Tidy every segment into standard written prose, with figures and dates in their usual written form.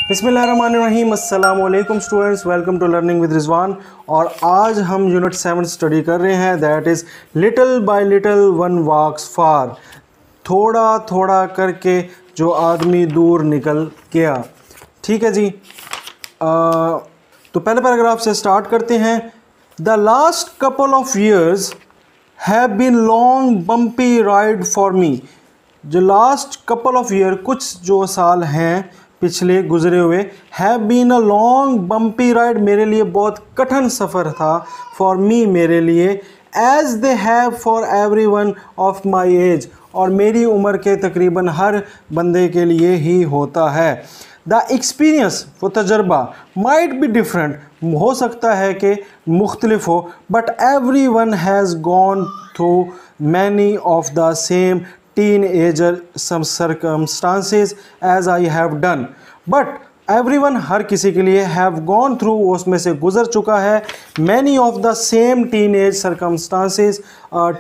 बिस्मिल्लाहिर्रहमानिर्रहीम, अस्सलाम वालेकुम students, welcome to learning with Rizwan. और आज हम यूनिट 7 स्टडी कर रहे हैं, that is little by little one walks far. थोड़ा थोड़ा करके जो आदमी दूर निकल गया। ठीक है जी। तो पहले पैराग्राफ से स्टार्ट करते हैं। The last couple of years have been long bumpy ride for me. जो लास्ट कपल ऑफ ईयर, कुछ जो साल हैं पिछले गुजरे हुए, have been a long bumpy ride, मेरे लिए बहुत कठिन सफ़र था। फॉर मी, मेरे लिए, as they have for every one of my age, और मेरी उम्र के तकरीबन हर बंदे के लिए ही होता है। द एक्सपीरियंस, वो तजर्बा, माइट बी डिफरेंट, हो सकता है कि मुख्तलिफ हो, but every one has gone through many of the same teenager some circumstances as I have done, but everyone, हर किसी के लिए, have gone through, उसमें से गुजर चुका है, many of the same teenage circumstances।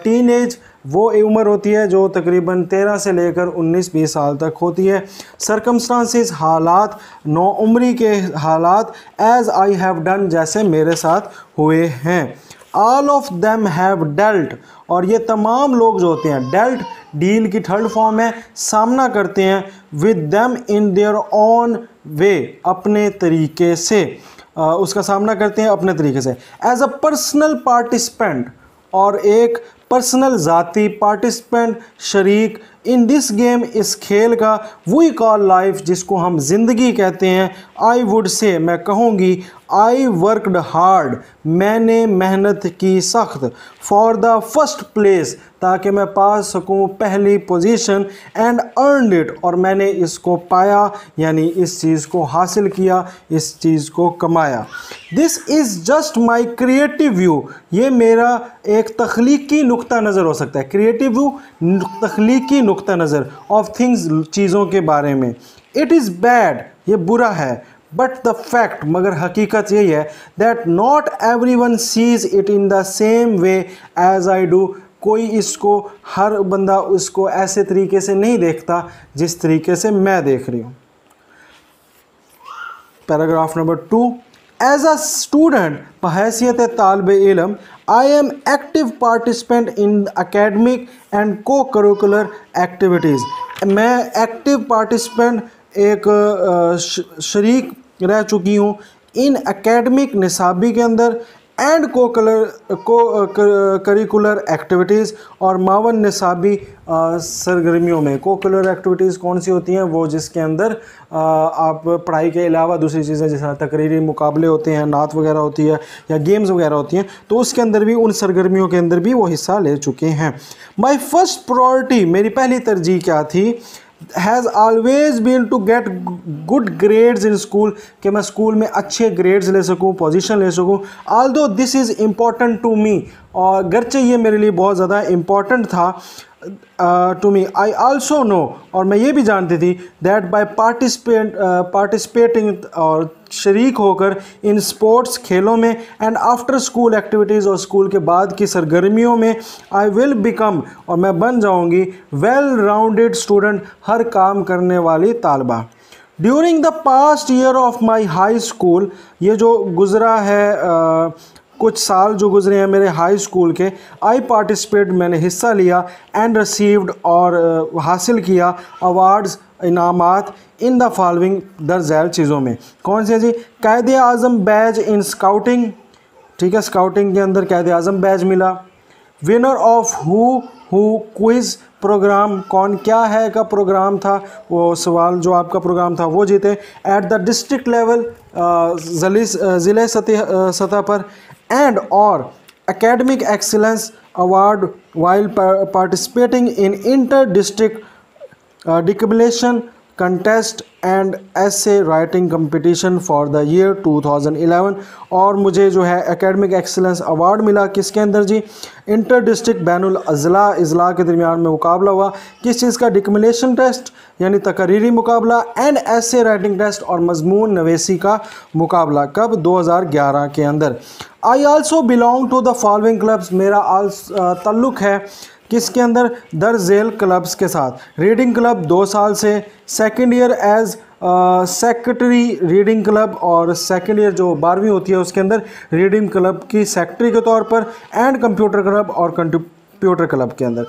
teenage वो उम्र होती है जो तकरीबन 13 से लेकर 19-20 साल तक होती है। circumstances, हालात, नौउम्री के हालात, as I have done, जैसे मेरे साथ हुए हैं। all of them have dealt, और ये तमाम लोग जो होते हैं, dealt डील की थर्ड फॉर्म है, सामना करते हैं, with them in their own way, अपने तरीके से, उसका सामना करते हैं अपने तरीके से। एज अ पर्सनल पार्टिसिपेंट, और एक पर्सनल ज़ाती पार्टिसिपेंट, शरीक, इन दिस गेम, इस खेल का, वी कॉल लाइफ, जिसको हम ज़िंदगी कहते हैं। आई वुड से, मैं कहूँगी, आई वर्कड हार्ड, मैंने मेहनत की सख्त, फॉर द फर्स्ट प्लेस, ताकि मैं पा सकूं पहली पोजीशन, एंड अर्नड इट, और मैंने इसको पाया, यानी इस चीज़ को हासिल किया, इस चीज़ को कमाया। This is just my creative view, ये मेरा एक तख्लीकी नुक्ता नज़र हो सकता है। क्रिएटिव व्यू, तख्लीकी नुक्ता नज़र, ऑफ थिंग्स, चीज़ों के बारे में। इट इज़ बैड, ये बुरा है, बट द फैक्ट, मगर हकीकत यही है, that not everyone sees it in the same way as I do, कोई इसको, हर बंदा उसको ऐसे तरीके से नहीं देखता जिस तरीके से मैं देख रही हूँ। Paragraph number 2। As a student, बहैसियत तालिब इल्म, I am active participant in academic and co curricular activities. मैं एक्टिव पार्टिसिपेंट, एक शरीक रह चुकी हूँ, इन एकेडमिक, निसाबी के अंदर, एंड को करिकुलर एक्टिविटीज़, और मावन निसाबी सरगर्मियों में। को करिकुलर एक्टिविटीज़ कौन सी होती हैं? वो जिसके अंदर आप पढ़ाई के अलावा दूसरी चीज़ें, जैसे तकरीरी मुकाबले होते हैं, नात वगैरह होती है, या गेम्स वगैरह होती हैं, तो उसके अंदर भी, उन सरगर्मियों के अंदर भी वो हिस्सा ले चुके हैं। माई फर्स्ट प्रायोरिटी, मेरी पहली तरजीह क्या थी? Has always been to get good grades in school, कि मैं स्कूल में अच्छे ग्रेड्स ले सकूं, पोजीशन ले सकूं। Although this is important to me, और गर्चे ये मेरे लिए बहुत ज़्यादा इम्पॉर्टेंट था, to me, I also know, और मैं ये भी जानती थी, दैट बाय पार्टिसिपेटिंग, और शरीक होकर, इन स्पोर्ट्स, खेलों में, एंड आफ्टर स्कूल एक्टिविटीज़, और स्कूल के बाद की सरगर्मियों में, आई विल बिकम, और मैं बन जाऊंगी, वेल राउंडेड स्टूडेंट, हर काम करने वाली तालबा। During the past year of my high school, ये जो गुज़रा है, कुछ साल जो गुजरे हैं मेरे हाई स्कूल के, आई पार्टिसिपेट, मैंने हिस्सा लिया, एंड रिसीव्ड, और हासिल किया, अवार्ड्स, इनामात, इन द फॉलोइंग, दरअसल चीज़ों में। कौन सी है जी? कायदे आज़म बैज इन स्काउटिंग, ठीक है, स्काउटिंग के अंदर कायदे आज़म बैज मिला। Winner of who quiz program, कौन क्या है का प्रोग्राम था, वो सवाल जो आपका प्रोग्राम था वो जीते। एट द डिस्ट्रिक्ट लेवल, ज़िले सतह पर, एंड और academic excellence award while participating in inter district declaration contest and essay writing competition for the year 2011, और मुझे जो है एकेडमिक एक्सीलेंस अवार्ड मिला, किसके अंदर जी? इंटर डिस्ट्रिक्ट बैनुल अज़ला, इज़ला के दरमियान में मुकाबला हुआ, किस चीज़ का? डिक्लेरेशन टेस्ट, यानी तकरीरी मुकाबला, एंड ऐसे राइटिंग टेस्ट, और मजमून नवेसी का मुकाबला। कब? 2011 के अंदर। I also belong to the following clubs, मेरा ताल्लुक़ है किसके अंदर? दर झेल क्लब्स के साथ। रीडिंग क्लब 2 साल से, second year as secretary reading club, और सेकेंड ईयर जो 12वीं होती है उसके अंदर रीडिंग क्लब की सेक्रेटरी के तौर पर, एंड कंप्यूटर क्लब और कंप्यूटर क्लब के अंदर।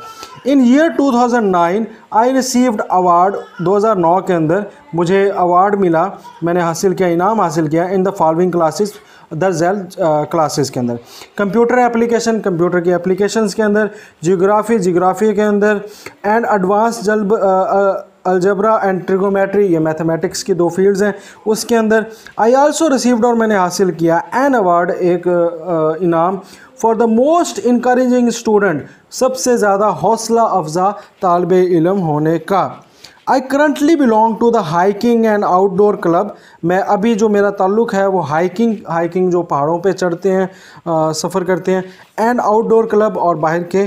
इन ईयर 2009 आई रिसीव्ड अवार्ड, 2009 के अंदर मुझे अवार्ड मिला, मैंने हासिल किया, इनाम हासिल किया इन द फॉलोइंग क्लासेस, दरअसल क्लासेस के अंदर। कंप्यूटर एप्लीकेशन, कंप्यूटर की एप्लीकेशंस के अंदर, जियोग्राफी के अंदर, and advance algebra and trigonometry, ये मैथमेटिक्स की 2 फील्ड्स हैं, उसके अंदर। आई आल्सो रिसीव्ड, और मैंने हासिल किया, एन अवार्ड, एक इनाम for the most encouraging student, सबसे ज़्यादा हौसला अफजा तालिब इल्म होने का। I currently belong to the hiking and outdoor club, मैं अभी जो मेरा ताल्लुक़ है वो हाइकिंग जो पहाड़ों पे चढ़ते हैं, सफ़र करते हैं, एंड आउटडोर क्लब, और बाहर के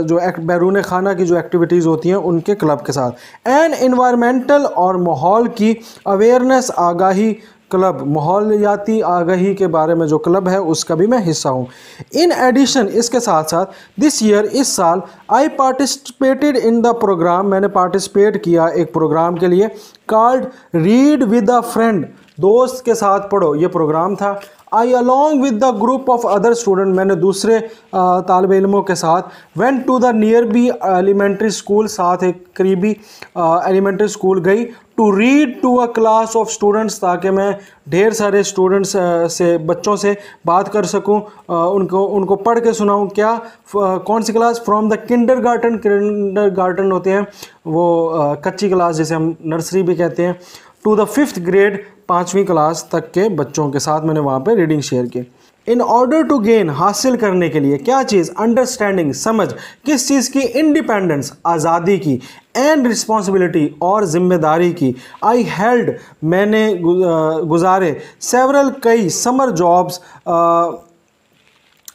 जो बैरून खाना की जो एक्टिविटीज़ होती हैं उनके क्लब के साथ। एंड इन्वायरमेंटल, और माहौल की अवेयरनेस आगाही क्लब, माहौलियाती आगाही के बारे में जो क्लब है उसका भी मैं हिस्सा हूँ। इन एडिशन, इसके साथ साथ दिस ईयर, इस साल, I participated in the programme, मैंने पार्टिसिपेट किया एक प्रोग्राम के लिए, called read with a friend, दोस्त के साथ पढ़ो, ये प्रोग्राम था। I along with the group of other student, मैंने दूसरे तालिब इल्मों के साथ, went to the nearby elementary school, साथ एक करीबी एलिमेंट्री स्कूल गई, to read to a class of students, ताकि मैं ढेर सारे स्टूडेंट्स से, बच्चों से बात कर सकूं, उनको पढ़ के सुनाऊं। क्या, कौन सी क्लास? फ्रॉम द किंडरगार्टन होते हैं वो कच्ची क्लास जिसे हम नर्सरी भी कहते हैं, टू द 5th ग्रेड, 5वीं क्लास तक के बच्चों के साथ मैंने वहाँ पे रीडिंग शेयर की। इन ऑर्डर टू गेन, हासिल करने के लिए, क्या चीज़? अंडरस्टैंडिंग, समझ, किस चीज़ की? इंडिपेंडेंस, आज़ादी की, एंड रिस्पॉन्सिबिलिटी, और ज़िम्मेदारी की। आई हेल्ड, मैंने गुजारे, सेवरल, कई, समर जॉब्स,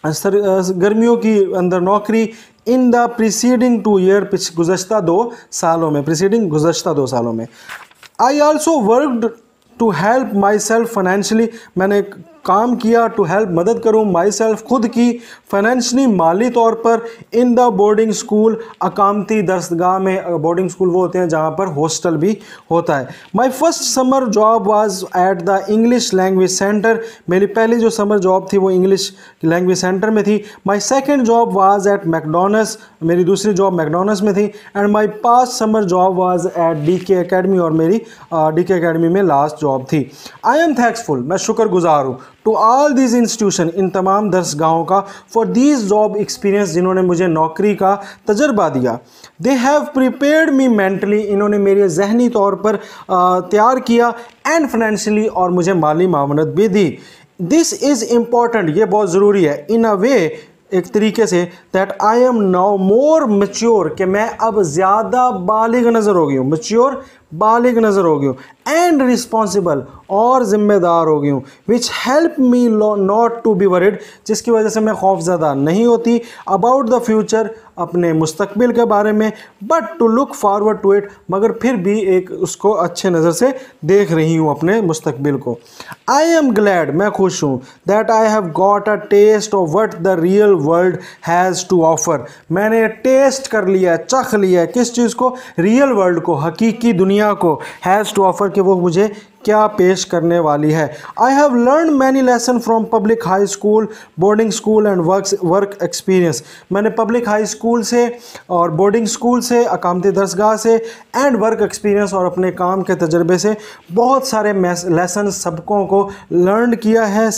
गर्मियों की अंदर नौकरी, इन द प्रीसीडिंग 2 ईयर, गुज़श्ता 2 सालों में, प्रीसीडिंग गुज़श्ता 2 सालों में। I also worked to help myself financially, मैंने काम किया, टू हेल्प, मदद करूँ, माई सेल्फ, खुद की, फाइनेंशली, माली तौर पर, इन द बोर्डिंग स्कूल, अकामती दरसगाह में, बोर्डिंग स्कूल वो होते हैं जहाँ पर हॉस्टल भी होता है। My first summer job was at the English language centre, मेरी पहली जो समर जॉब थी वो इंग्लिश लैंग्वेज सेंटर में थी। My second job was at McDonald's, मेरी दूसरी जॉब मैकडोनल्ड्स में थी। And my past summer job was at DK academy, और मेरी DK अकेडमी में लास्ट जॉब थी। आई एम थैंक्सफुल, मैं शुक्रगुजार हूँ, टू ऑल दीज इंस्टीट्यूशन, इन तमाम दरसगाहों का, फॉर दीज जॉब एक्सपीरियंस, जिन्होंने मुझे नौकरी का तजर्बा दिया। They have prepared me mentally, इन्होंने मेरे जहनी तौर पर तैयार किया, एंड फाइनेंशियली, और मुझे माली मावनत भी दी। दिस इज़ इम्पॉर्टेंट, ये बहुत ज़रूरी है, इन अ वे, एक तरीके से, that I am now more mature, कि मैं अब ज़्यादा बालिग नज़र हो गई हूँ, मैच्योर, बालिग नज़र हो गई हूँ, एंड रिस्पॉन्सिबल, और ज़िम्मेदार हो गई हूँ, which help me not to be worried, जिसकी वजह से मैं खौफज़दा नहीं होती, अबाउट द फ्यूचर, अपने मुस्तकबिल के बारे में, but to look forward to it, मगर फिर भी एक उसको अच्छे नज़र से देख रही हूँ अपने मुस्तकबिल को। आई एम ग्लैड, मैं खुश हूँ, that I have got a taste of what the real world has to offer, मैंने टेस्ट कर लिया, चख लिया, किस चीज़ को? रियल वर्ल्ड को, हकीकी दुनिया को, हैज़ टू ऑफ़र, कि वो मुझे क्या पेश करने वाली है। I have learn many lesson from public high school, boarding school and work experience, मैंने पब्लिक हाई स्कूल से और बोर्डिंग स्कूल से, अकामती दरसगाह से, एंड वर्क एक्सपीरियंस, और अपने काम के तजर्बे से बहुत सारे लेसन, सबकों को लर्न किया है,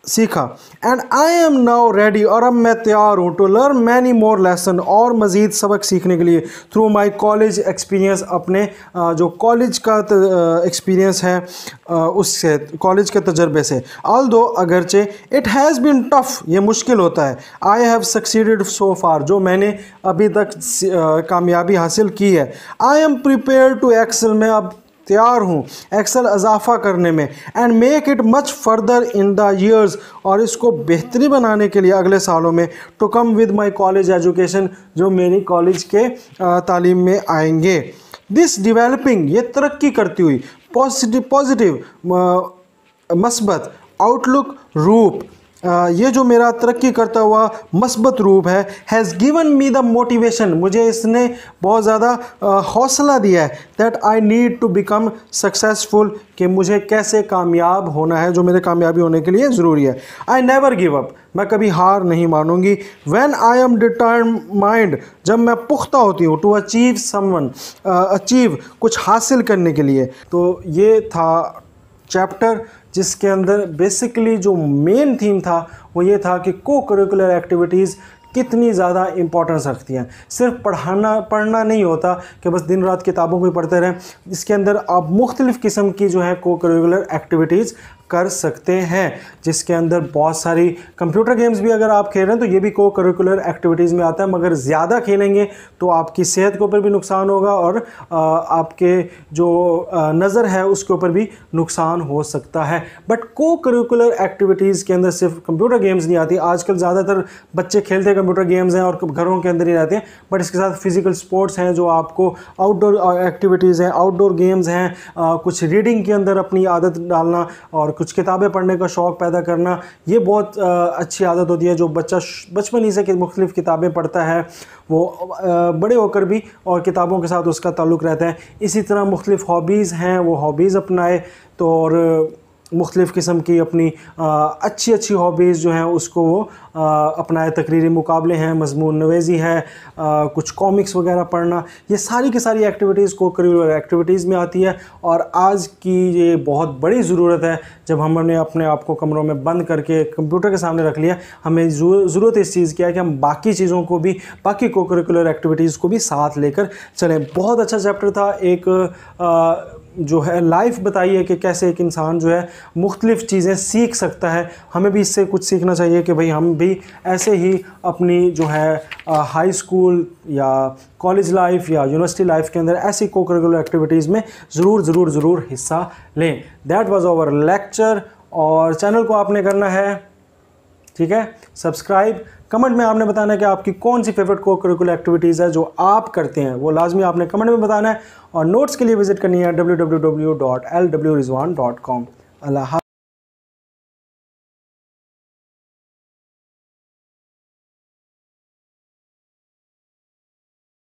सीखा। And I am now ready, और अब मैं तैयार हूँ, to learn many more lesson, और मज़ीद सबक सीखने के लिए, थ्रू माई कॉलेज एक्सपीरियंस, अपने जो कॉलेज का एक्सपीरियंस है उससे, कॉलेज के तजर्बे से। ऑल्दो, अगरचे, इट हैज़ बीन टफ, ये मुश्किल होता है, आई हैव सक्सीडेड सो फार, जो मैंने अभी तक कामयाबी हासिल की है। I am prepare to excel, मैं अब तैयार हूँ एक्सेल इजाफा करने में, and make it much further in the years, और इसको बेहतरी बनाने के लिए अगले सालों में, to come with my college education, जो मेरी कॉलेज के तालीम में आएंगे। दिस डिवेलपिंग, ये तरक्की करती हुई, पॉजिटिव मस्बत, आउटलुक, रूप, ये जो मेरा तरक्की करता हुआ मस्बत रूप है, has given me the motivation, मुझे इसने बहुत ज़्यादा हौसला दिया है, that I need to become successful, कि मुझे कैसे कामयाब होना है, जो मेरे कामयाबी होने के लिए ज़रूरी है। आई नेवर गिव अप, मैं कभी हार नहीं मानूंगी। व्हेन आई एम डिटरमाइंड, जब मैं पुख्ता होती हूँ, टू अचीव समवन, अचीव कुछ हासिल करने के लिए। तो ये था चैप्टर जिसके अंदर बेसिकली जो मेन थीम था वो ये था कि को करिकुलर एक्टिविटीज़ कितनी ज़्यादा इंपॉर्टेंस रखती हैं। सिर्फ पढ़ना नहीं होता कि बस दिन रात किताबों को ही पढ़ते रहें, इसके अंदर आप मुख्तलिफ़ किस्म की जो है को करिकुलर एक्टिविटीज़ कर सकते हैं, जिसके अंदर बहुत सारी कंप्यूटर गेम्स भी अगर आप खेल रहे हैं तो ये भी को करिकुलर एक्टिविटीज़ में आता है, मगर ज़्यादा खेलेंगे तो आपकी सेहत के ऊपर भी नुकसान होगा और आपके जो नज़र है उसके ऊपर भी नुकसान हो सकता है। बट को करिकुलर एक्टिविटीज़ के अंदर सिर्फ कंप्यूटर गेम्स नहीं आती। आजकल ज़्यादातर बच्चे खेलते कंप्यूटर गेम्स हैं और घरों के अंदर ही रहते हैं, बट इसके साथ फिज़िकल स्पोर्ट्स हैं, जो आपको आउटडोर एक्टिविटीज़ हैं, आउटडोर गेम्स हैं, कुछ रीडिंग के अंदर अपनी आदत डालना और कुछ किताबें पढ़ने का शौक़ पैदा करना, ये बहुत अच्छी आदत होती है। जो बच्चा बचपन ही से मुख्तलिफ़ किताबें पढ़ता है वो बड़े होकर भी और किताबों के साथ उसका ताल्लुक़ रहता है। इसी तरह मुख्तलिफ़ हॉबीज़ हैं, वो हॉबीज़ अपनाए तो और मुख्तलिफ़ किस्म की अपनी अच्छी हॉबीज़ जो हैं उसको वो अपनाए। तकरीरी मुकाबले हैं, मज़मून नवेज़ी है, कुछ कॉमिक्स वगैरह पढ़ना, ये सारी की सारी एक्टिविटीज़ को करिकुलर एक्टिविटीज़ में आती है। और आज की ये बहुत बड़ी ज़रूरत है, जब हमने अपने आप को कमरों में बंद करके कंप्यूटर के सामने रख लिया, हमें ज़रूरत इस चीज़ की है कि हम बाकी चीज़ों को भी, बाकी को करिकुलर एक्टिविटीज़ को भी साथ लेकर चलें। बहुत अच्छा चैप्टर था। एक जो है लाइफ बताई है कि कैसे एक इंसान जो है मुख्तलिफ़ चीज़ें सीख सकता है। हमें भी इससे कुछ सीखना चाहिए कि भाई हम भी ऐसे ही अपनी जो है हाई स्कूल या कॉलेज लाइफ या यूनिवर्सिटी लाइफ के अंदर ऐसी को करिकुलर एक्टिविटीज़ में ज़रूर हिस्सा लें। That was our lecture. और चैनल को आपने करना है, ठीक है, सब्सक्राइब। कमेंट में आपने बताना है कि आपकी कौन सी फेवरेट को करिकुलर एक्टिविटीज़ है जो आप करते हैं, वो लाजमी आपने कमेंट में बताना है। और नोट्स के लिए विज़िट करनी है www.lwrizwan.com। अल्लाह।